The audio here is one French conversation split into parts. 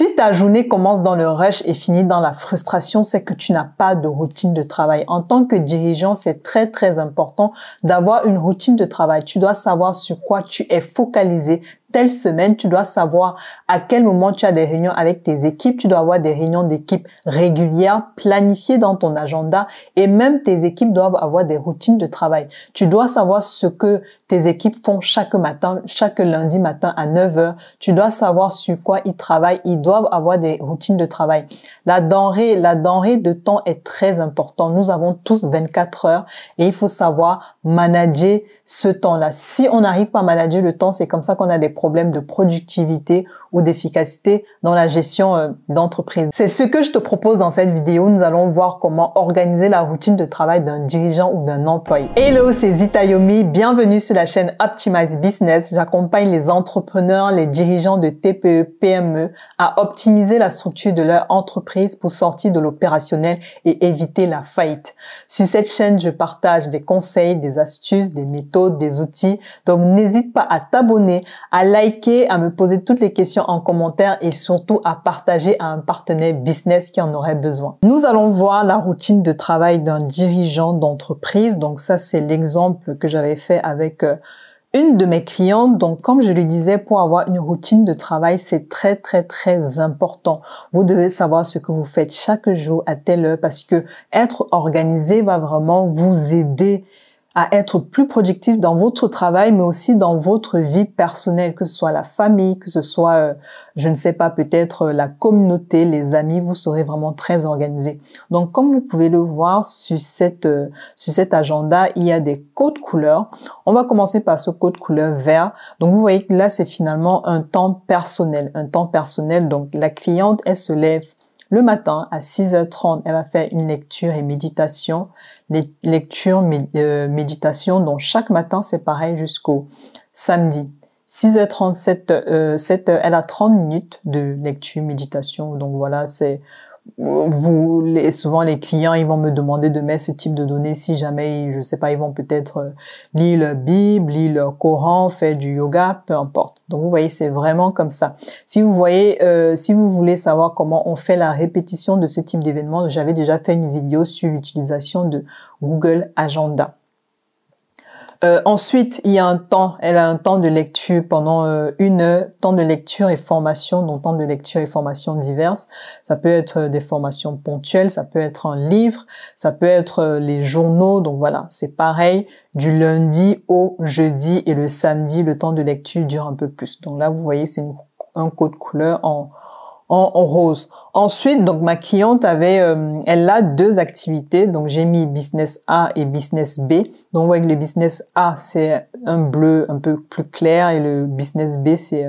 Si ta journée commence dans le rush et finit dans la frustration, c'est que tu n'as pas de routine de travail. En tant que dirigeant, c'est très, très important d'avoir une routine de travail. Tu dois savoir sur quoi tu es focalisé. Telle semaine, tu dois savoir à quel moment tu as des réunions avec tes équipes. Tu dois avoir des réunions d'équipe régulières, planifiées dans ton agenda, et même tes équipes doivent avoir des routines de travail. Tu dois savoir ce que tes équipes font chaque matin, chaque lundi matin à 9 heures. Tu dois savoir sur quoi ils travaillent. Ils doivent avoir des routines de travail. La denrée de temps est très importante. Nous avons tous 24 heures et il faut savoir manager ce temps-là. Si on n'arrive pas à manager le temps, c'est comme ça qu'on a des problèmes de productivité ou d'efficacité dans la gestion d'entreprise. C'est ce que je te propose dans cette vidéo. Nous allons voir comment organiser la routine de travail d'un dirigeant ou d'un employé. Hello, c'est Zitayomi. Bienvenue sur la chaîne Optimize Business. J'accompagne les entrepreneurs, les dirigeants de TPE, PME à optimiser la structure de leur entreprise pour sortir de l'opérationnel et éviter la faillite. Sur cette chaîne, je partage des conseils, des astuces, des méthodes, des outils. Donc, n'hésite pas à t'abonner, à liker, à me poser toutes les questions en commentaire et surtout à partager à un partenaire business qui en aurait besoin. Nous allons voir la routine de travail d'un dirigeant d'entreprise. Donc ça, c'est l'exemple que j'avais fait avec une de mes clientes. Donc, comme je lui disais, pour avoir une routine de travail, c'est très, très, très important. Vous devez savoir ce que vous faites chaque jour à telle heure parce que être organisé va vraiment vous aider à être plus productif dans votre travail, mais aussi dans votre vie personnelle, que ce soit la famille, que ce soit, je ne sais pas, peut-être la communauté, les amis, vous serez vraiment très organisé. Donc, comme vous pouvez le voir sur cet agenda, il y a des codes couleurs. On va commencer par ce code couleur vert. Donc, vous voyez que là, c'est finalement un temps personnel. Un temps personnel, donc la cliente, elle se lève le matin, à 6h30, elle va faire une lecture et méditation. Les lectures, méditation, donc chaque matin, c'est pareil jusqu'au samedi. 6h30, 7h, elle a 30 minutes de lecture, méditation. Donc voilà, c'est souvent les clients, ils vont me demander de mettre ce type de données si jamais, je sais pas, ils vont peut-être lire leur Bible, lire leur Coran, faire du yoga, peu importe. Donc vous voyez, c'est vraiment comme ça. Si vous voyez, si vous voulez savoir comment on fait la répétition de ce type d'événement, j'avais déjà fait une vidéo sur l'utilisation de Google Agenda. Ensuite, il y a un temps, elle a un temps de lecture pendant 1 heure, temps de lecture et formation, donc temps de lecture et formation diverses. Ça peut être des formations ponctuelles, ça peut être un livre, ça peut être les journaux, donc voilà, c'est pareil, du lundi au jeudi et le samedi, le temps de lecture dure un peu plus. Donc là, vous voyez, c'est un code couleur en rose. Ensuite, donc ma cliente elle a 2 activités. Donc j'ai mis business A et business B. Donc vous voyez que le business A c'est un bleu un peu plus clair et le business B c'est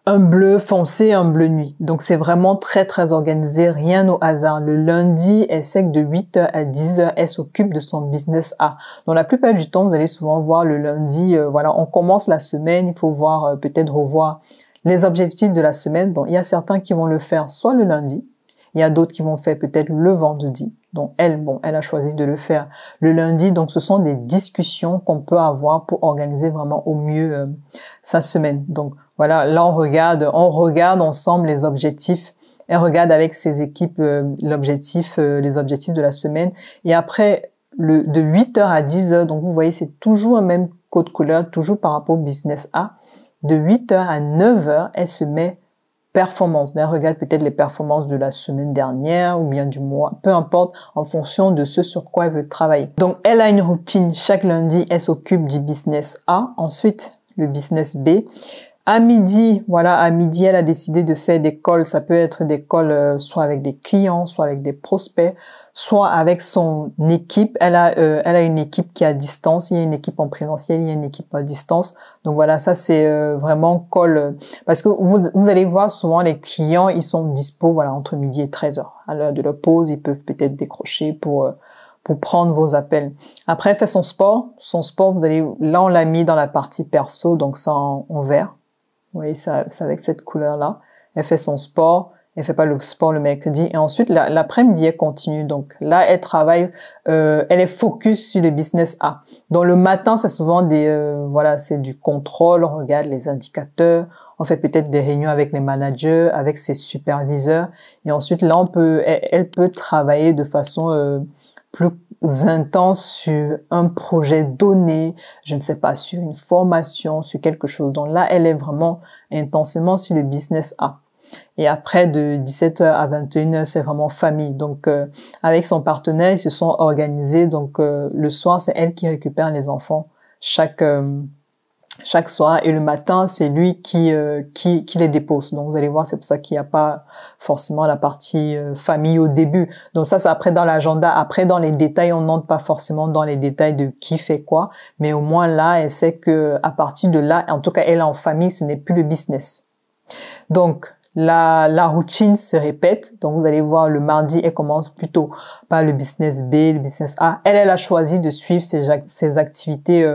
un bleu foncé, un bleu nuit. Donc c'est vraiment très très organisé, rien au hasard. Le lundi, elle sait que de 8h à 10h, elle s'occupe de son business A. Donc la plupart du temps, vous allez souvent voir le lundi, voilà, on commence la semaine, il faut voir peut-être revoir les objectifs de la semaine. Donc, il y a certains qui vont le faire soit le lundi, il y a d'autres qui vont faire peut-être le vendredi. Donc, elle a choisi de le faire le lundi. Donc, ce sont des discussions qu'on peut avoir pour organiser vraiment au mieux sa semaine. Donc, voilà, là, on regarde ensemble les objectifs. Elle regarde avec ses équipes les objectifs de la semaine. Et après, de 8h à 10h, donc vous voyez, c'est toujours un même code couleur, toujours par rapport au business A. De 8h à 9h, elle se met performance. Elle regarde peut-être les performances de la semaine dernière ou bien du mois, peu importe, en fonction de ce sur quoi elle veut travailler. Donc, elle a une routine. Chaque lundi, elle s'occupe du business A. Ensuite, le business B. À midi, elle a décidé de faire des calls. Ça peut être des calls soit avec des clients, soit avec des prospects, soit avec son équipe. Elle a une équipe qui est à distance. Il y a une équipe en présentiel, il y a une équipe à distance. Donc voilà, ça c'est vraiment call. Parce que vous allez voir souvent les clients, ils sont dispo entre midi et 13h. À l'heure de leur pause, ils peuvent peut-être décrocher pour prendre vos appels. Après, elle fait son sport. Son sport, là on l'a mis dans la partie perso, donc ça en vert. Vous voyez, c'est avec cette couleur-là. Elle fait son sport. Elle fait pas le sport le mercredi. Et ensuite, l'après-midi, elle continue. Donc là, elle travaille, elle est focus sur le business A. Donc le matin, c'est souvent c'est du contrôle. On regarde les indicateurs. On fait peut-être des réunions avec les managers, avec ses superviseurs. Et ensuite, là, elle peut travailler de façon plus intense sur un projet donné, je ne sais pas, sur une formation, sur quelque chose. Donc là, elle est vraiment intensément sur le business A. Et après, de 17h à 21h, c'est vraiment famille. Donc, avec son partenaire, ils se sont organisés. Donc, le soir, c'est elle qui récupère les enfants chaque soir. Et le matin, c'est lui qui les dépose. Donc, vous allez voir, c'est pour ça qu'il n'y a pas forcément la partie famille au début. Donc, ça, c'est après dans l'agenda. Après, dans les détails, on n'entre pas forcément dans les détails de qui fait quoi. Mais au moins, là, elle sait que à partir de là, en tout cas, elle est en famille, ce n'est plus le business. Donc, la routine se répète. Donc, vous allez voir, le mardi, elle commence plutôt par le business B, le business A. Elle a choisi de suivre ses activités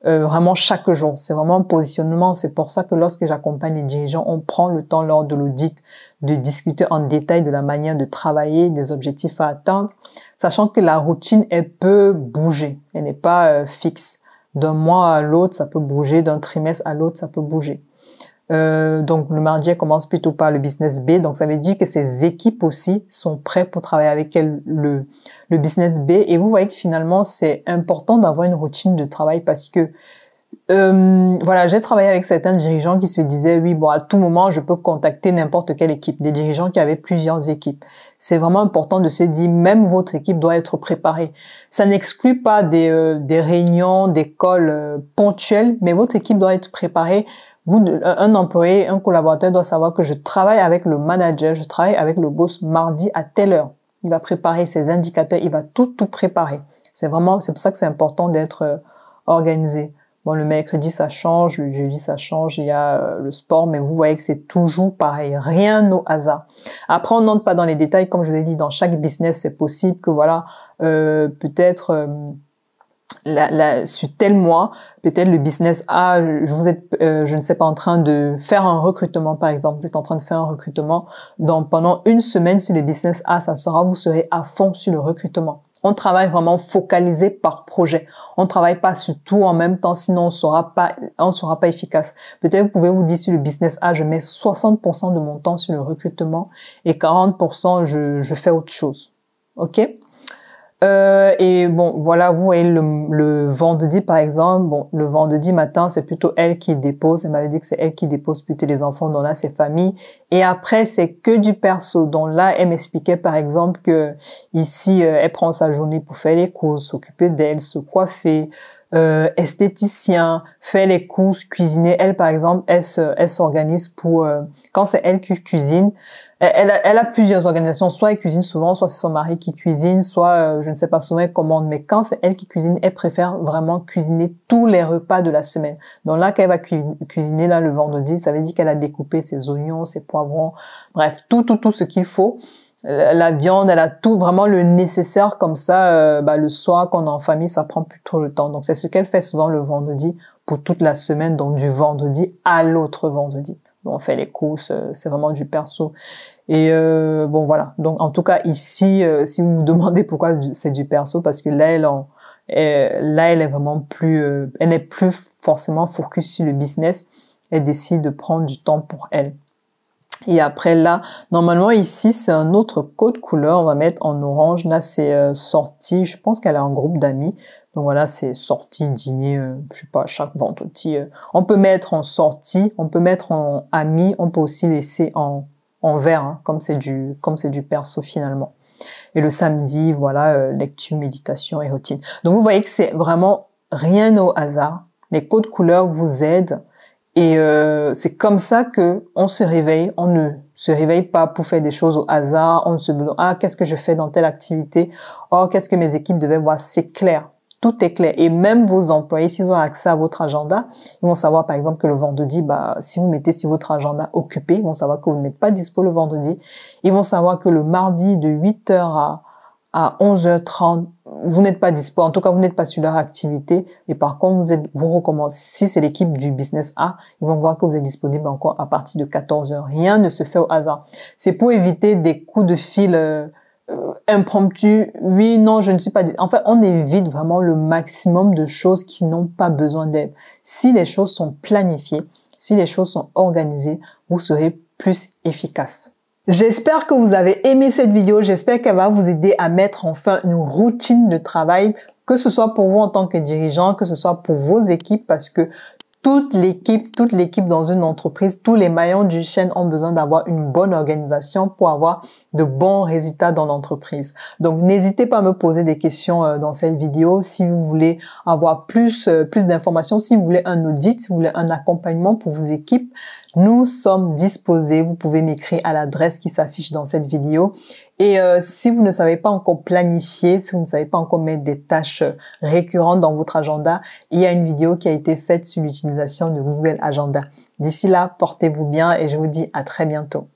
vraiment chaque jour. C'est vraiment un positionnement. C'est pour ça que lorsque j'accompagne les dirigeants, on prend le temps lors de l'audit de discuter en détail de la manière de travailler, des objectifs à atteindre, sachant que la routine, elle peut bouger. Elle n'est pas fixe. D'un mois à l'autre, ça peut bouger. D'un trimestre à l'autre, ça peut bouger. Donc le mardi, elle commence plutôt par le business B. Donc ça veut dire que ses équipes aussi sont prêtes pour travailler avec elle le business B. Et vous voyez que finalement, c'est important d'avoir une routine de travail parce que voilà, j'ai travaillé avec certains dirigeants qui se disaient oui, bon, à tout moment, je peux contacter n'importe quelle équipe. Des dirigeants qui avaient plusieurs équipes. C'est vraiment important de se dire, même votre équipe doit être préparée. Ça n'exclut pas des réunions, des calls ponctuels, mais votre équipe doit être préparée. Un employé, un collaborateur doit savoir que je travaille avec le manager, je travaille avec le boss mardi à telle heure. Il va préparer ses indicateurs, il va tout préparer. C'est pour ça que c'est important d'être organisé. Bon, le mercredi, ça change, le jeudi, ça change, il y a le sport, mais vous voyez que c'est toujours pareil, rien au hasard. Après, on n'entre pas dans les détails, comme je vous ai dit, dans chaque business, c'est possible que voilà, peut-être sur tel mois, peut-être le business A, je ne sais pas, en train de faire un recrutement, par exemple. Vous êtes en train de faire un recrutement. Donc, pendant une semaine sur le business A, vous serez à fond sur le recrutement. On travaille vraiment focalisé par projet. On travaille pas sur tout en même temps, sinon on sera pas efficace. Peut-être vous pouvez vous dire sur le business A, je mets 60% de mon temps sur le recrutement et 40% je fais autre chose. OK? Et bon, voilà, vous voyez le vendredi, par exemple. Bon, le vendredi matin, c'est plutôt elle qui dépose. Elle m'avait dit que c'est elle qui dépose plutôt les enfants, donc là, c'est famille. Et après, c'est que du perso. Donc là, elle m'expliquait, par exemple, que ici, elle prend sa journée pour faire les courses, s'occuper d'elle, se coiffer, esthéticien, faire les courses, cuisiner. Elle, par exemple, elle s'organise pour, quand c'est elle qui cuisine, elle a plusieurs organisations. Soit elle cuisine souvent, soit c'est son mari qui cuisine, soit, je ne sais pas, souvent elle commande. Mais quand c'est elle qui cuisine, elle préfère vraiment cuisiner tous les repas de la semaine. Donc là, quand elle va cuisiner là le vendredi, ça veut dire qu'elle a découpé ses oignons, ses poivrons, bref, tout ce qu'il faut. La viande, elle a tout vraiment le nécessaire comme ça. Le soir, quand on est en famille, ça prend plus trop le temps. Donc c'est ce qu'elle fait souvent le vendredi pour toute la semaine, donc du vendredi à l'autre vendredi. On fait les courses, c'est vraiment du perso. Et bon voilà. Donc en tout cas ici, si vous vous demandez pourquoi c'est du perso, parce que là elle est vraiment plus, elle n'est plus forcément focus sur le business. Elle décide de prendre du temps pour elle. Et après là, normalement ici c'est un autre code couleur. On va mettre en orange. Là c'est sortie. Je pense qu'elle a un groupe d'amis. Donc voilà, c'est sortie, dîner, je sais pas, chaque vendredi. On peut mettre en sortie, on peut mettre en ami, on peut aussi laisser en vert, hein, comme c'est du perso finalement. Et le samedi, voilà, lecture, méditation et routine. Donc vous voyez que c'est vraiment rien au hasard. Les codes couleurs vous aident. Et c'est comme ça que on se réveille. On ne se réveille pas pour faire des choses au hasard. On ne se dit qu'est-ce que je fais dans telle activité? Oh, qu'est-ce que mes équipes devaient voir? C'est clair. Tout est clair. Et même vos employés, s'ils ont accès à votre agenda, ils vont savoir, par exemple, que le vendredi, si vous mettez sur votre agenda occupé, ils vont savoir que vous n'êtes pas dispo le vendredi. Ils vont savoir que le mardi de 8h à 11h30, vous n'êtes pas dispo. En tout cas, vous n'êtes pas sur leur activité. Et par contre, vous recommencez. Si c'est l'équipe du business A, ils vont voir que vous êtes disponible encore à partir de 14h. Rien ne se fait au hasard. C'est pour éviter des coups de fil, impromptu, oui, non, je ne suis pas... En fait, on évite vraiment le maximum de choses qui n'ont pas besoin d'aide. Si les choses sont planifiées, Si les choses sont organisées, vous serez plus efficace. J'espère que vous avez aimé cette vidéo. J'espère qu'elle va vous aider à mettre enfin une routine de travail, que ce soit pour vous en tant que dirigeant, que ce soit pour vos équipes, parce que toute l'équipe dans une entreprise, tous les maillons du chaîne ont besoin d'avoir une bonne organisation pour avoir de bons résultats dans l'entreprise. Donc, n'hésitez pas à me poser des questions dans cette vidéo si vous voulez avoir plus d'informations, si vous voulez un audit, si vous voulez un accompagnement pour vos équipes. Nous sommes disposés. Vous pouvez m'écrire à l'adresse qui s'affiche dans cette vidéo. Et si vous ne savez pas encore planifier, si vous ne savez pas encore mettre des tâches récurrentes dans votre agenda, il y a une vidéo qui a été faite sur l'utilisation de Google Agenda. D'ici là, portez-vous bien et je vous dis à très bientôt.